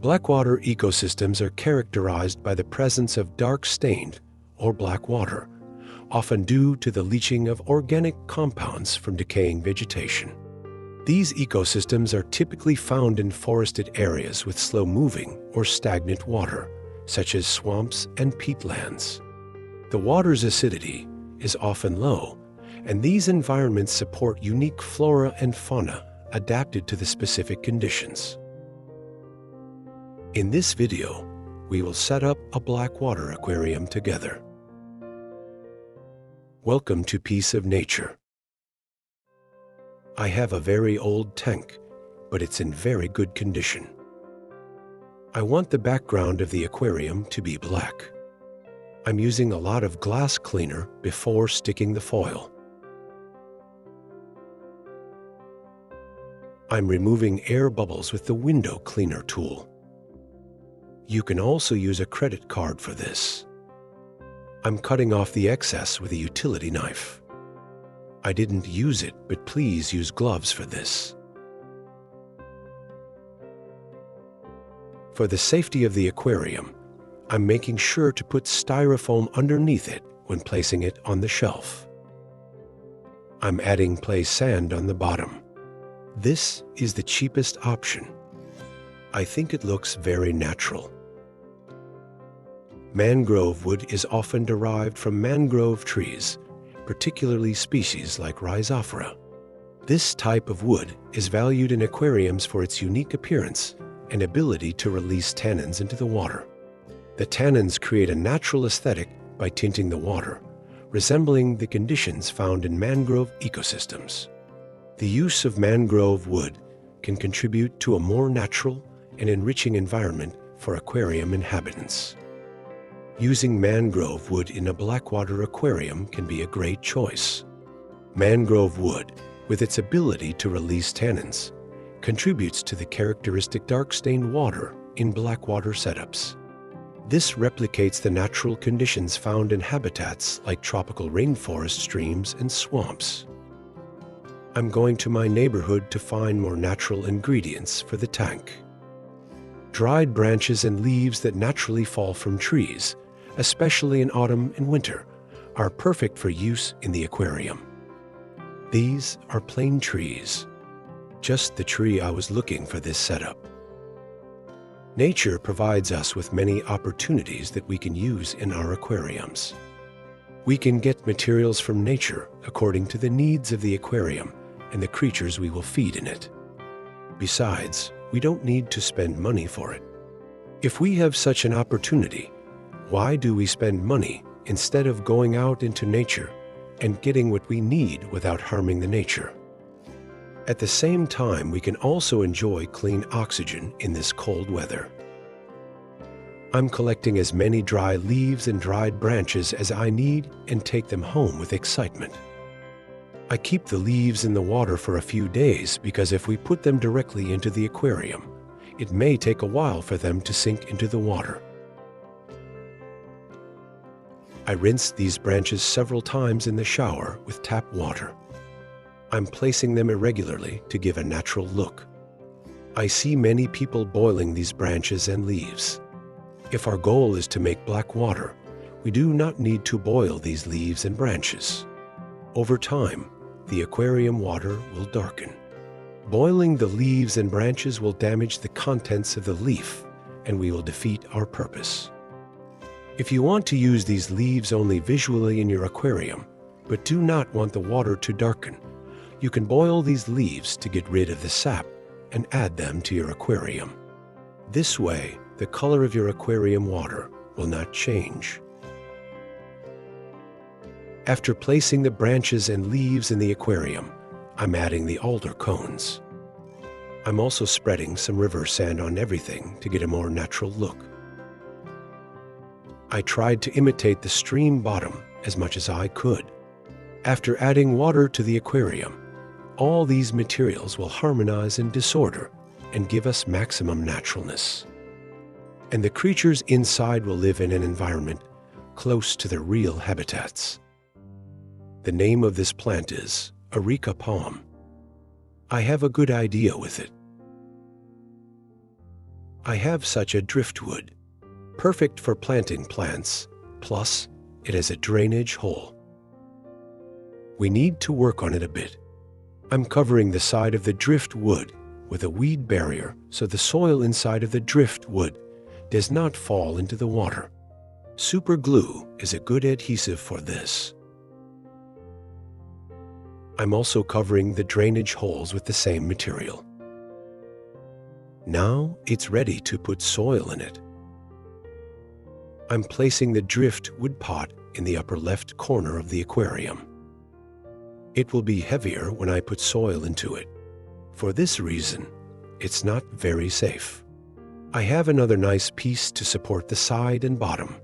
Blackwater ecosystems are characterized by the presence of dark-stained or black water, often due to the leaching of organic compounds from decaying vegetation. These ecosystems are typically found in forested areas with slow-moving or stagnant water, such as swamps and peatlands. The water's acidity is often low, and these environments support unique flora and fauna adapted to the specific conditions. In this video, we will set up a Blackwater aquarium together. Welcome to Piece of Nature. I have a very old tank, but it's in very good condition. I want the background of the aquarium to be black. I'm using a lot of glass cleaner before sticking the foil. I'm removing air bubbles with the window cleaner tool. You can also use a credit card for this. I'm cutting off the excess with a utility knife. I didn't use it, but please use gloves for this. For the safety of the aquarium, I'm making sure to put styrofoam underneath it when placing it on the shelf. I'm adding play sand on the bottom. This is the cheapest option. I think it looks very natural. Mangrove wood is often derived from mangrove trees, particularly species like Rhizophora. This type of wood is valued in aquariums for its unique appearance and ability to release tannins into the water. The tannins create a natural aesthetic by tinting the water, resembling the conditions found in mangrove ecosystems. The use of mangrove wood can contribute to a more natural and enriching environment for aquarium inhabitants. Using mangrove wood in a Blackwater aquarium can be a great choice. Mangrove wood, with its ability to release tannins, contributes to the characteristic dark-stained water in Blackwater setups. This replicates the natural conditions found in habitats like tropical rainforest streams and swamps. I'm going to my neighborhood to find more natural ingredients for the tank. Dried branches and leaves that naturally fall from trees, especially in autumn and winter, are perfect for use in the aquarium. These are plane trees, just the tree I was looking for this setup. Nature provides us with many opportunities that we can use in our aquariums. We can get materials from nature according to the needs of the aquarium and the creatures we will feed in it. Besides, we don't need to spend money for it. If we have such an opportunity, why do we spend money instead of going out into nature and getting what we need without harming the nature? At the same time, we can also enjoy clean oxygen in this cold weather. I'm collecting as many dry leaves and dried branches as I need and take them home with excitement. I keep the leaves in the water for a few days because if we put them directly into the aquarium, it may take a while for them to sink into the water. I rinsed these branches several times in the shower with tap water. I'm placing them irregularly to give a natural look. I see many people boiling these branches and leaves. If our goal is to make black water, we do not need to boil these leaves and branches. Over time, the aquarium water will darken. Boiling the leaves and branches will damage the contents of the leaf, and we will defeat our purpose. If you want to use these leaves only visually in your aquarium, but do not want the water to darken, you can boil these leaves to get rid of the sap and add them to your aquarium. This way, the color of your aquarium water will not change. After placing the branches and leaves in the aquarium, I'm adding the alder cones. I'm also spreading some river sand on everything to get a more natural look. I tried to imitate the stream bottom as much as I could. After adding water to the aquarium, all these materials will harmonize in disorder and give us maximum naturalness. And the creatures inside will live in an environment close to their real habitats. The name of this plant is Areca palm. I have a good idea with it. I have such a driftwood, perfect for planting plants, plus it has a drainage hole. We need to work on it a bit. I'm covering the side of the driftwood with a weed barrier so the soil inside of the driftwood does not fall into the water. Super glue is a good adhesive for this. I'm also covering the drainage holes with the same material. Now it's ready to put soil in it. I'm placing the driftwood pot in the upper left corner of the aquarium. It will be heavier when I put soil into it. For this reason, it's not very safe. I have another nice piece to support the side and bottom.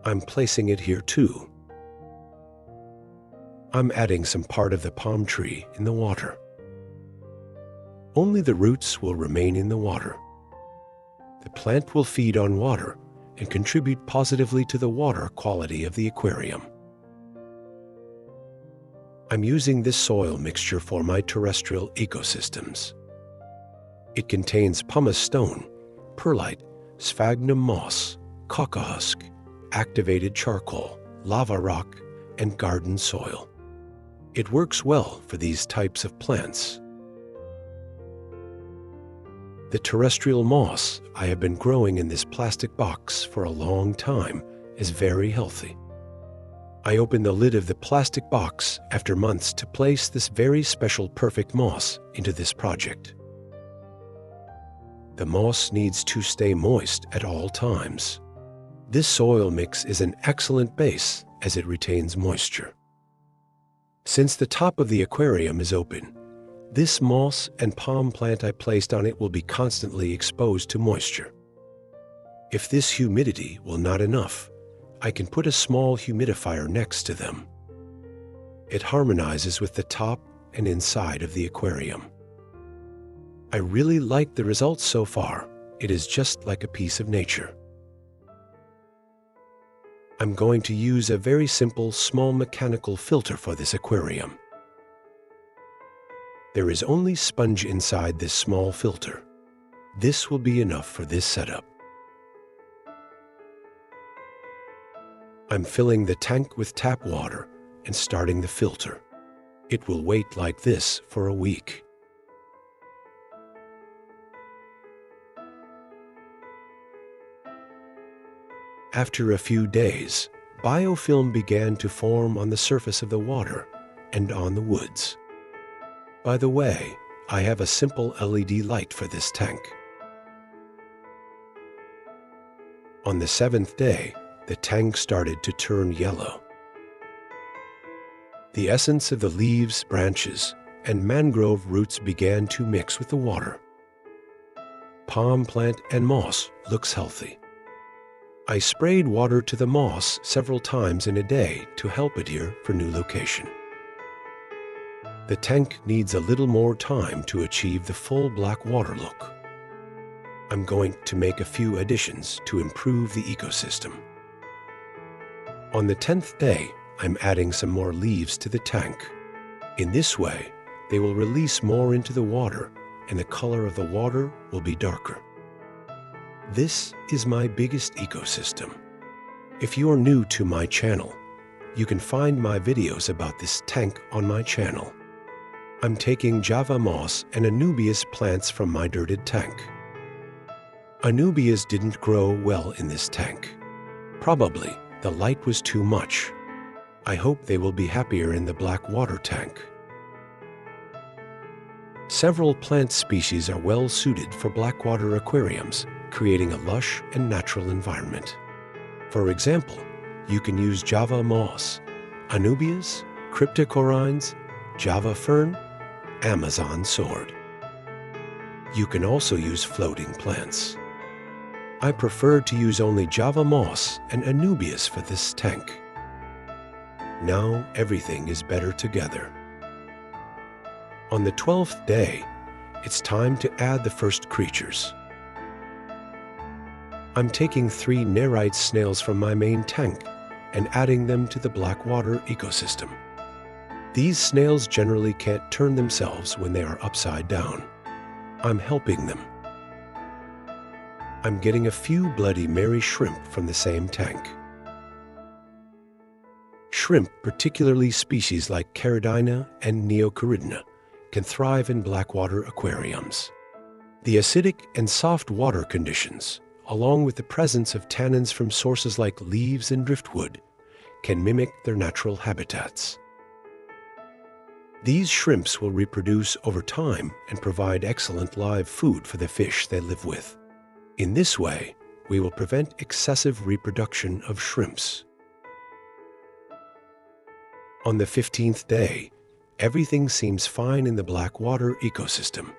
I'm placing it here too. I'm adding some part of the palm tree in the water. Only the roots will remain in the water. The plant will feed on water and contribute positively to the water quality of the aquarium. I'm using this soil mixture for my terrestrial ecosystems. It contains pumice stone, perlite, sphagnum moss, coca husk, activated charcoal, lava rock, and garden soil. It works well for these types of plants. The terrestrial moss I have been growing in this plastic box for a long time is very healthy. I opened the lid of the plastic box after months to place this very special perfect moss into this project. The moss needs to stay moist at all times. This soil mix is an excellent base as it retains moisture. Since the top of the aquarium is open, this moss and palm plant I placed on it will be constantly exposed to moisture. If this humidity will not enough, I can put a small humidifier next to them. It harmonizes with the top and inside of the aquarium. I really like the results so far. It is just like a piece of nature. I'm going to use a very simple small mechanical filter for this aquarium. There is only sponge inside this small filter. This will be enough for this setup. I'm filling the tank with tap water and starting the filter. It will wait like this for a week. After a few days, biofilm began to form on the surface of the water and on the woods. By the way, I have a simple LED light for this tank. On the 7th day, the tank started to turn yellow. The essence of the leaves, branches, and mangrove roots began to mix with the water. Palm plant and moss looks healthy. I sprayed water to the moss several times in a day to help it here for new location. The tank needs a little more time to achieve the full black water look. I'm going to make a few additions to improve the ecosystem. On the 10th day, I'm adding some more leaves to the tank. In this way, they will release more into the water and the color of the water will be darker. This is my biggest ecosystem. If you are new to my channel, you can find my videos about this tank on my channel. I'm taking Java moss and Anubias plants from my dirted tank. Anubias didn't grow well in this tank. Probably the light was too much. I hope they will be happier in the black water tank. Several plant species are well suited for black water aquariums, creating a lush and natural environment. For example, you can use Java moss, Anubias, cryptocorynes, Java fern, Amazon sword. You can also use floating plants. I prefer to use only Java moss and Anubias for this tank. Now everything is better together. On the 12th day, it's time to add the first creatures. I'm taking 3 nerite snails from my main tank and adding them to the black water ecosystem. These snails generally can't turn themselves when they are upside down. I'm helping them. I'm getting a few Bloody Mary shrimp from the same tank. Shrimp, particularly species like Caridina and Neocaridina, can thrive in Blackwater aquariums. The acidic and soft water conditions, along with the presence of tannins from sources like leaves and driftwood, can mimic their natural habitats. These shrimps will reproduce over time and provide excellent live food for the fish they live with. In this way, we will prevent excessive reproduction of shrimps. On the 15th day, everything seems fine in the Blackwater ecosystem.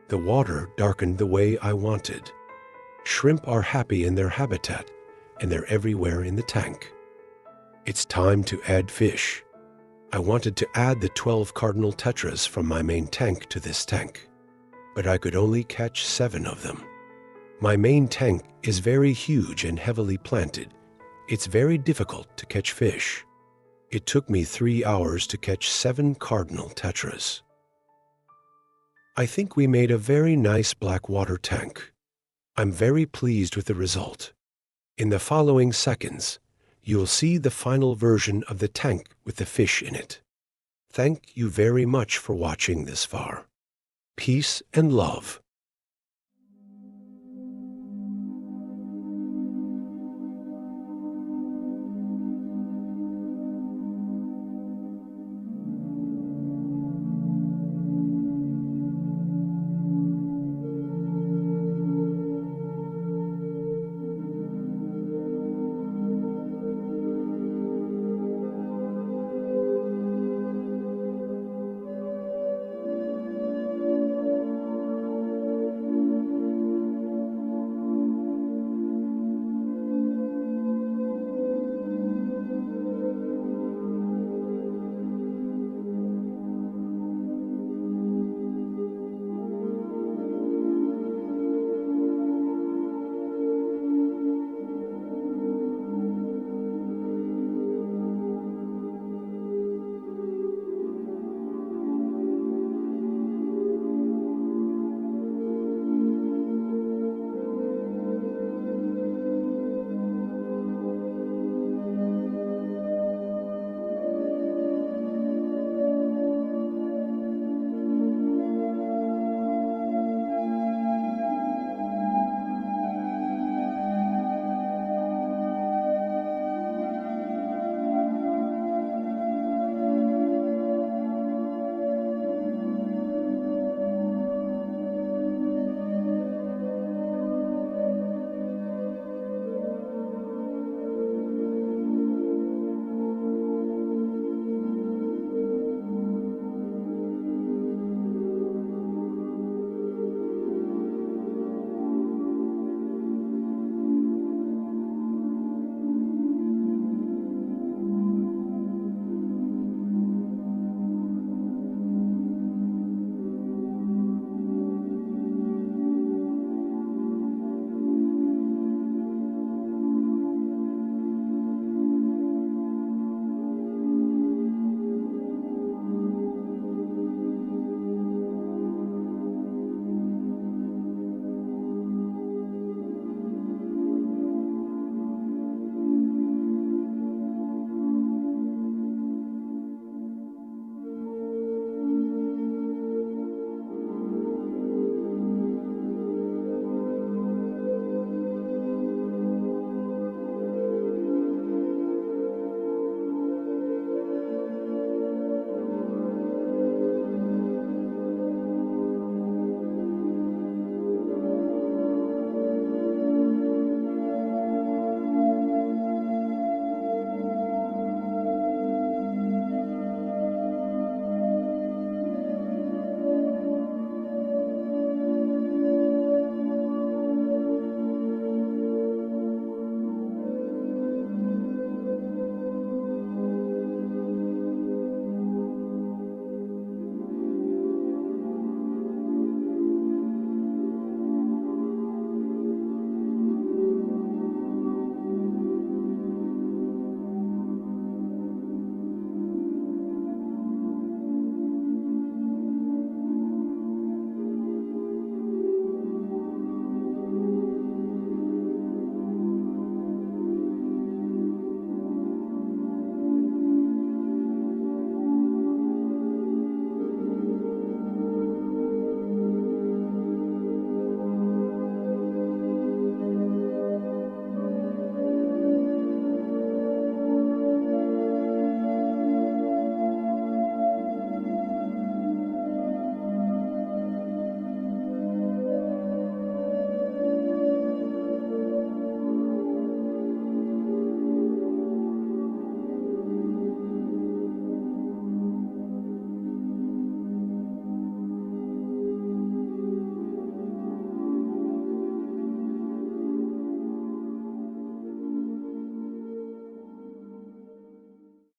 The water darkened the way I wanted. Shrimp are happy in their habitat, and they're everywhere in the tank. It's time to add fish. I wanted to add the 12 Cardinal Tetras from my main tank to this tank, but I could only catch 7 of them. My main tank is very huge and heavily planted. It's very difficult to catch fish. It took me 3 hours to catch 7 Cardinal Tetras. I think we made a very nice Blackwater tank. I'm very pleased with the result. In the following seconds, you'll see the final version of the tank with the fish in it. Thank you very much for watching this far. Peace and love.